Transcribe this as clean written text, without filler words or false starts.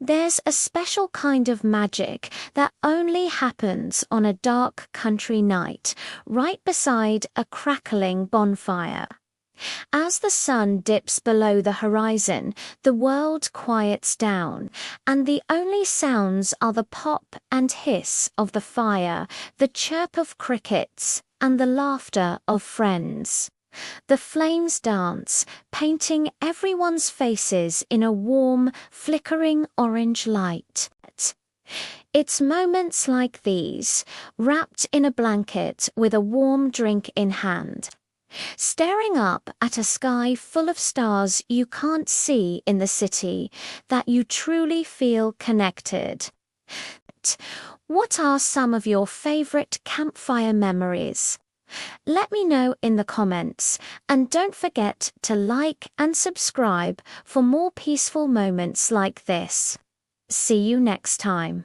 There's a special kind of magic that only happens on a dark country night, right beside a crackling bonfire. As the sun dips below the horizon, the world quiets down, and the only sounds are the pop and hiss of the fire, the chirp of crickets, and the laughter of friends. The flames dance, painting everyone's faces in a warm, flickering orange light. It's moments like these, wrapped in a blanket with a warm drink in hand, staring up at a sky full of stars you can't see in the city, that you truly feel connected. What are some of your favorite campfire memories? Let me know in the comments, and don't forget to like and subscribe for more peaceful moments like this. See you next time.